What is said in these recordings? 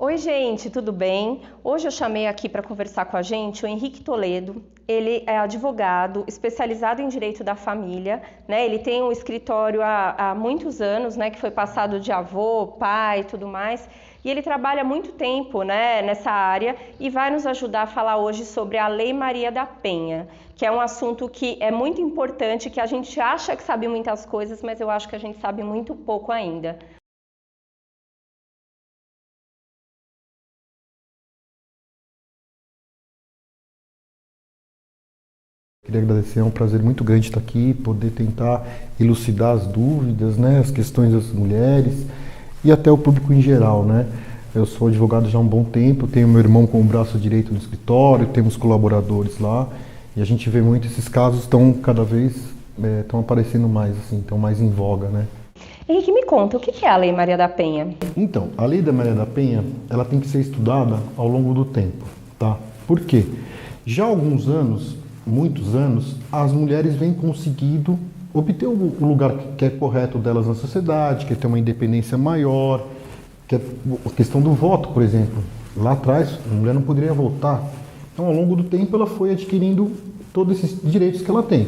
Oi, gente, tudo bem? Hoje eu chamei aqui para conversar com a gente o Henrique Toledo. Ele é advogado especializado em direito da família, né? Ele tem um escritório há muitos anos, né? Que foi passado de avô, pai e tudo mais. E ele trabalha há muito tempo, né, nessa área e vai nos ajudar a falar hoje sobre a Lei Maria da Penha, que é um assunto que é muito importante, que a gente acha que sabe muitas coisas, mas eu acho que a gente sabe muito pouco ainda. Queria agradecer, é um prazer muito grande estar aqui, poder tentar elucidar as dúvidas, né, as questões das mulheres e até o público em geral, né. Eu sou advogado já há um bom tempo, tenho meu irmão como braço direito do escritório, temos colaboradores lá e a gente vê muito esses casos estão cada vez estão aparecendo mais, assim, estão mais em voga, né. Henrique, me conta, o que é a Lei Maria da Penha? Então, a Lei da Maria da Penha, ela tem que ser estudada ao longo do tempo, tá? Por quê? Já há alguns anos, muitos anos, as mulheres vêm conseguindo obter o lugar que é correto delas na sociedade, que é ter uma independência maior, que é a questão do voto, por exemplo. Lá atrás, a mulher não poderia votar. Então, ao longo do tempo, ela foi adquirindo todos esses direitos que ela tem.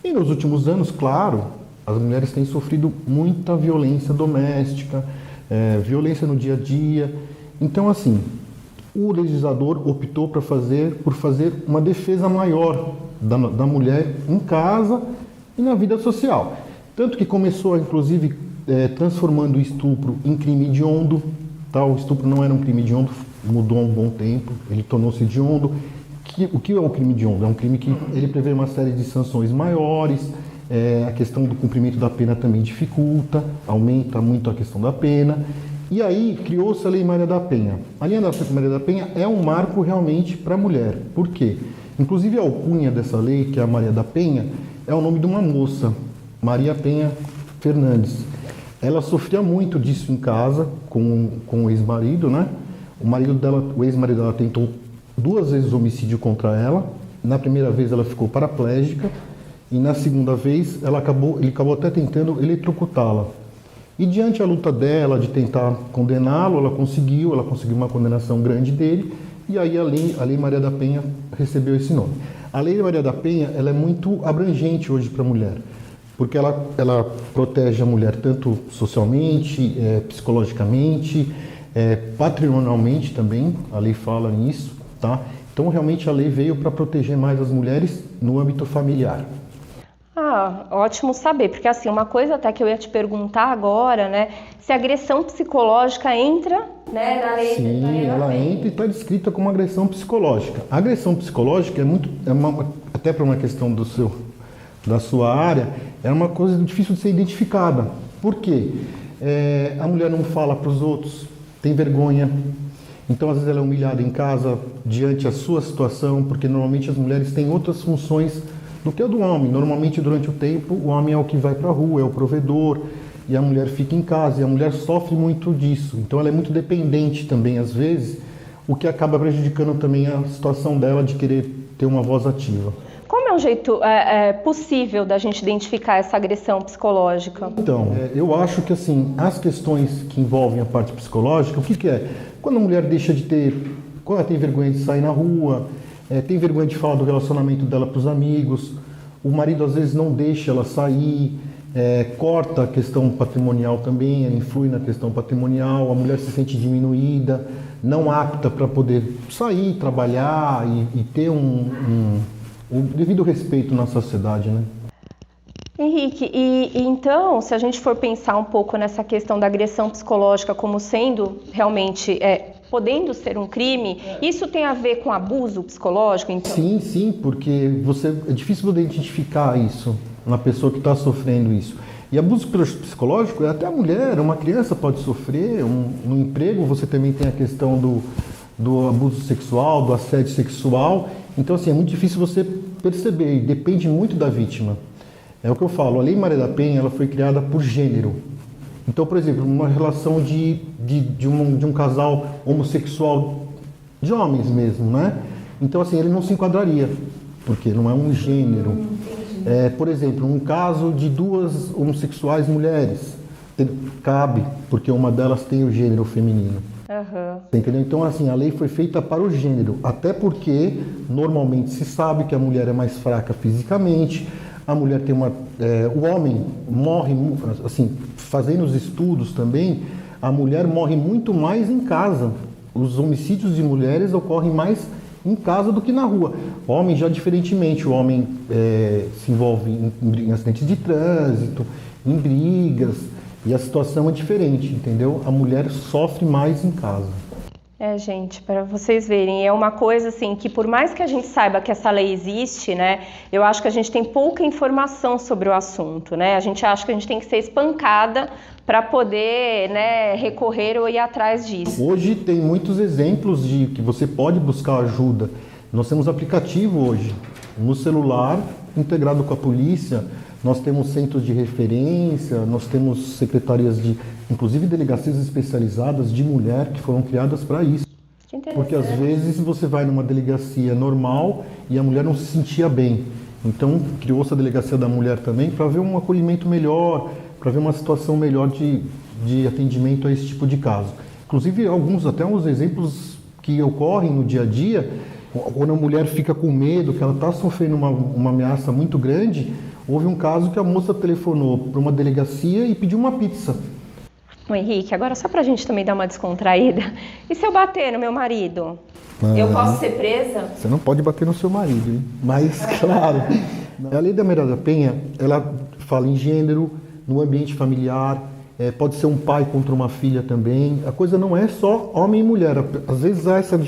E nos últimos anos, claro, as mulheres têm sofrido muita violência doméstica, violência no dia a dia. Então, assim, o legislador optou por fazer uma defesa maior da mulher em casa e na vida social. Tanto que começou, inclusive, transformando o estupro em crime hediondo. Tá? O estupro não era um crime hediondo, mudou há um bom tempo, ele tornou-se hediondo. O que é um crime hediondo? É um crime que ele prevê uma série de sanções maiores, a questão do cumprimento da pena também dificulta, aumenta muito a questão da pena. E aí criou-se a Lei Maria da Penha. A Lei Maria da Penha é um marco realmente para a mulher. Por quê? Inclusive a alcunha dessa lei, que é a Maria da Penha, é o nome de uma moça, Maria Penha Fernandes. Ela sofria muito disso em casa com o ex-marido, né? O ex-marido dela tentou 2 vezes homicídio contra ela. Na primeira vez ela ficou paraplégica e na segunda vez ele acabou até tentando eletrocutá-la. E diante da luta dela de tentar condená-lo, ela conseguiu uma condenação grande dele, e aí a Lei Maria da Penha recebeu esse nome. A Lei Maria da Penha, ela é muito abrangente hoje para a mulher, porque ela protege a mulher tanto socialmente, psicologicamente, patrimonialmente também, a lei fala nisso, tá? Então realmente a lei veio para proteger mais as mulheres no âmbito familiar. Ah, ótimo saber, porque assim, uma coisa até que eu ia te perguntar agora, né, se a agressão psicológica entra, né, na lei. Sim, ela entra e está descrita como agressão psicológica. A agressão psicológica até para uma questão da sua área, é uma coisa difícil de ser identificada. Por quê? A mulher não fala para os outros, tem vergonha. Então, às vezes, ela é humilhada em casa diante da sua situação, porque normalmente as mulheres têm outras funções do que a do homem. Normalmente, durante o tempo, o homem é o que vai para a rua, é o provedor, e a mulher fica em casa, e a mulher sofre muito disso. Então, ela é muito dependente também, às vezes, o que acaba prejudicando também a situação dela de querer ter uma voz ativa. Como é um jeito possível da gente identificar essa agressão psicológica? Então, eu acho que assim, as questões que envolvem a parte psicológica, o que é? Quando a mulher quando ela tem vergonha de sair na rua, tem vergonha de falar do relacionamento dela para os amigos, o marido às vezes não deixa ela sair, corta a questão patrimonial também, ela influi na questão patrimonial, a mulher se sente diminuída, não apta para poder sair, trabalhar e ter o devido respeito na sociedade, né? Henrique, e então, se a gente for pensar um pouco nessa questão da agressão psicológica como sendo realmente, podendo ser um crime, isso tem a ver com abuso psicológico, então? Sim, porque é difícil de identificar isso na pessoa que está sofrendo isso. E abuso psicológico, até a mulher, uma criança pode sofrer, no emprego você também tem a questão do abuso sexual, do assédio sexual. Então, assim, é muito difícil você perceber, e depende muito da vítima. É o que eu falo, a Lei Maria da Penha, ela foi criada por gênero. Então, por exemplo, uma relação de um casal homossexual, de homens mesmo, né? Então, assim, ele não se enquadraria, porque não é um gênero. Por exemplo, um caso de 2 homossexuais mulheres, cabe, porque uma delas tem o gênero feminino. Aham. Entendeu? Então, assim, a lei foi feita para o gênero, até porque normalmente se sabe que a mulher é mais fraca fisicamente, a mulher tem o homem morre, assim, fazendo os estudos também, a mulher morre muito mais em casa. Os homicídios de mulheres ocorrem mais em casa do que na rua. O homem já diferentemente, o homem se envolve em acidentes de trânsito, em brigas, e a situação é diferente, entendeu? A mulher sofre mais em casa. Gente, para vocês verem, é uma coisa assim que por mais que a gente saiba que essa lei existe, né, eu acho que a gente tem pouca informação sobre o assunto, né? A gente acha que a gente tem que ser espancada para poder, né, recorrer ou ir atrás disso. Hoje tem muitos exemplos de que você pode buscar ajuda. Nós temos aplicativo hoje no celular, integrado com a polícia. Nós temos centros de referência, nós temos secretarias inclusive delegacias especializadas de mulher que foram criadas para isso. Porque às vezes você vai numa delegacia normal e a mulher não se sentia bem. Então criou-se a delegacia da mulher também para ver um acolhimento melhor, para ver uma situação melhor de atendimento a esse tipo de caso. Inclusive até uns exemplos que ocorrem no dia a dia, quando a mulher fica com medo, que ela está sofrendo uma ameaça muito grande. Houve um caso que a moça telefonou para uma delegacia e pediu uma pizza. Ô Henrique, agora só pra gente também dar uma descontraída. E se eu bater no meu marido? Eu posso ser presa? Você não pode bater no seu marido, hein? Mas, claro, a Lei da Maria da Penha, ela fala em gênero, no ambiente familiar, pode ser um pai contra uma filha também. A coisa não é só homem e mulher. Às vezes há essa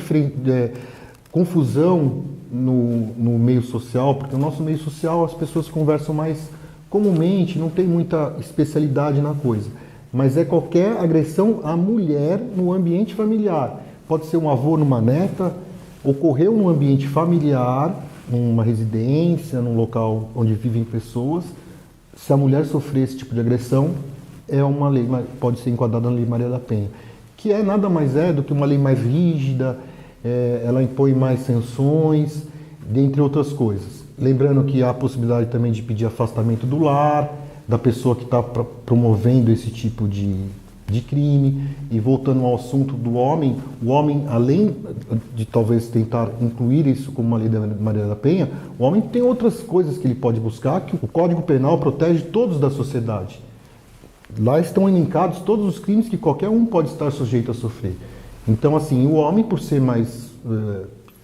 confusão no meio social, porque no nosso meio social as pessoas conversam mais comumente, não tem muita especialidade na coisa. Mas é qualquer agressão à mulher no ambiente familiar. Pode ser um avô numa neta, ocorreu no ambiente familiar, numa residência, num local onde vivem pessoas. Se a mulher sofrer esse tipo de agressão, é uma lei, pode ser enquadrada na Lei Maria da Penha, que nada mais do que uma lei mais rígida. Ela impõe mais sanções, dentre outras coisas. Lembrando que há a possibilidade também de pedir afastamento do lar, da pessoa que está promovendo esse tipo de crime. E voltando ao assunto do homem, o homem, além de talvez tentar incluir isso como uma lei da Maria da Penha, o homem tem outras coisas que ele pode buscar, que o Código Penal protege todos da sociedade. Lá estão elencados todos os crimes que qualquer um pode estar sujeito a sofrer. Então, assim, o homem, por ser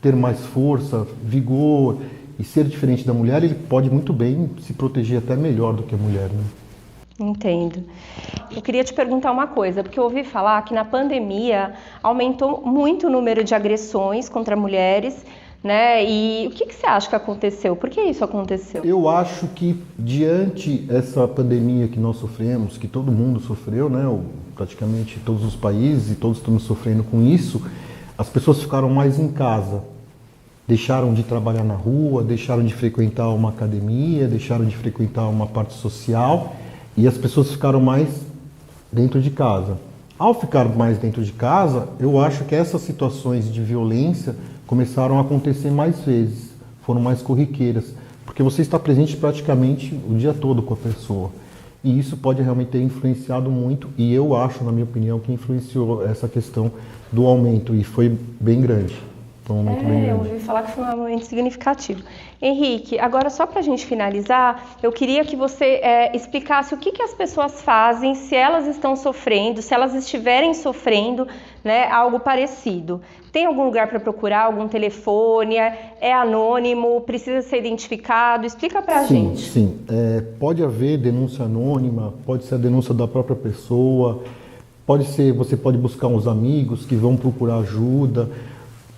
ter mais força, vigor e ser diferente da mulher, ele pode muito bem se proteger até melhor do que a mulher, né? Entendo. Eu queria te perguntar uma coisa, porque eu ouvi falar que na pandemia aumentou muito o número de agressões contra mulheres, né? E o que você acha que aconteceu? Por que isso aconteceu? Eu acho que diante dessa pandemia que nós sofremos, que todo mundo sofreu, né? Praticamente todos os países e todos estamos sofrendo com isso, as pessoas ficaram mais em casa. Deixaram de trabalhar na rua, deixaram de frequentar uma academia, deixaram de frequentar uma parte social e as pessoas ficaram mais dentro de casa. Ao ficar mais dentro de casa, eu acho que essas situações de violência começaram a acontecer mais vezes, foram mais corriqueiras, porque você está presente praticamente o dia todo com a pessoa. E isso pode realmente ter influenciado muito, e eu acho, na minha opinião, que influenciou essa questão do aumento, e foi bem grande. Foi um aumento bem grande. Eu ouvi falar que foi um aumento significativo. Henrique, agora só para a gente finalizar, eu queria que você explicasse o que as pessoas fazem se elas estão sofrendo, se elas estiverem sofrendo, né, algo parecido. Tem algum lugar para procurar, algum telefone, é anônimo, precisa ser identificado? Explica para a gente. Sim, pode haver denúncia anônima, pode ser a denúncia da própria pessoa, você pode buscar uns amigos que vão procurar ajuda,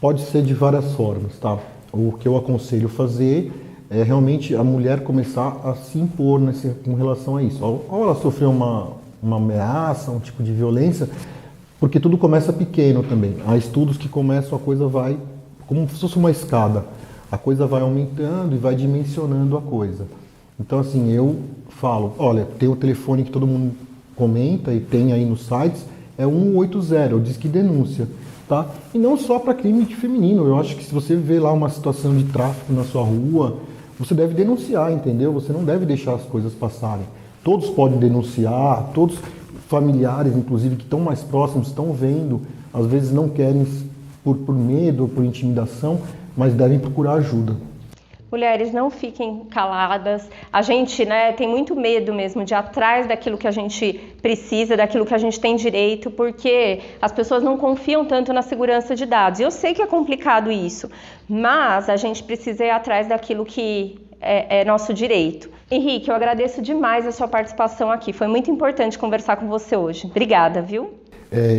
pode ser de várias formas, tá? O que eu aconselho fazer é realmente a mulher começar a se impor com relação a isso. Ou ela sofreu uma ameaça, um tipo de violência, porque tudo começa pequeno também. Há estudos que começam, a coisa vai, como se fosse uma escada, a coisa vai aumentando e vai dimensionando a coisa. Então, assim, eu falo, olha, tem o telefone que todo mundo comenta e tem aí nos sites, é 180, o Disque Denúncia. Tá? E não só para crime feminino, eu acho que se você vê lá uma situação de tráfico na sua rua, você deve denunciar, entendeu? Você não deve deixar as coisas passarem. Todos podem denunciar, todos familiares, inclusive, que estão mais próximos, estão vendo às vezes não querem por medo ou por intimidação, mas devem procurar ajuda. Mulheres, não fiquem caladas. A gente, tem muito medo mesmo de ir atrás daquilo que a gente precisa, daquilo que a gente tem direito, porque as pessoas não confiam tanto na segurança de dados. Eu sei que é complicado isso, mas a gente precisa ir atrás daquilo que é nosso direito. Henrique, eu agradeço demais a sua participação aqui. Foi muito importante conversar com você hoje. Obrigada, viu?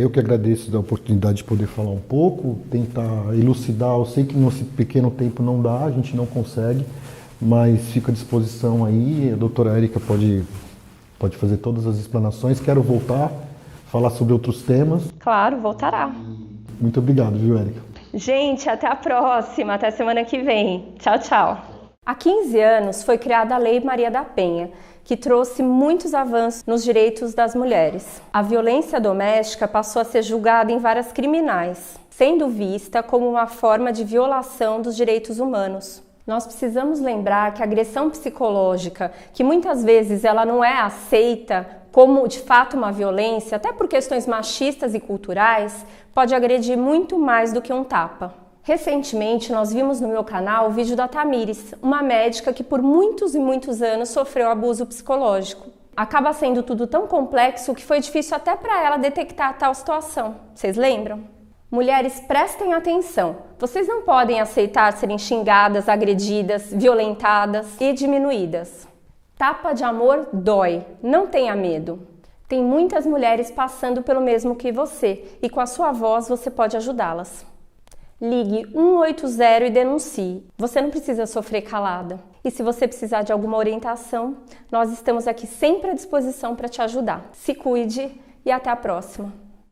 Eu que agradeço a oportunidade de poder falar um pouco, tentar elucidar. Eu sei que nesse pequeno tempo não dá, a gente não consegue, mas fico à disposição aí. A doutora Érica pode fazer todas as explanações. Quero voltar, falar sobre outros temas. Claro, voltará. Muito obrigado, viu, Érica? Gente, até a próxima, até semana que vem. Tchau, tchau. Há 15 anos foi criada a Lei Maria da Penha, que trouxe muitos avanços nos direitos das mulheres. A violência doméstica passou a ser julgada em varas criminais, sendo vista como uma forma de violação dos direitos humanos. Nós precisamos lembrar que a agressão psicológica, que muitas vezes ela não é aceita como de fato uma violência, até por questões machistas e culturais, pode agredir muito mais do que um tapa. Recentemente, nós vimos no meu canal o vídeo da Tamires, uma médica que por muitos e muitos anos sofreu abuso psicológico. Acaba sendo tudo tão complexo que foi difícil até para ela detectar tal situação. Vocês lembram? Mulheres, prestem atenção. Vocês não podem aceitar serem xingadas, agredidas, violentadas e diminuídas. Tapa de amor dói, não tenha medo. Tem muitas mulheres passando pelo mesmo que você e com a sua voz você pode ajudá-las. Ligue 180 e denuncie. Você não precisa sofrer calada. E se você precisar de alguma orientação, nós estamos aqui sempre à disposição para te ajudar. Se cuide e até a próxima.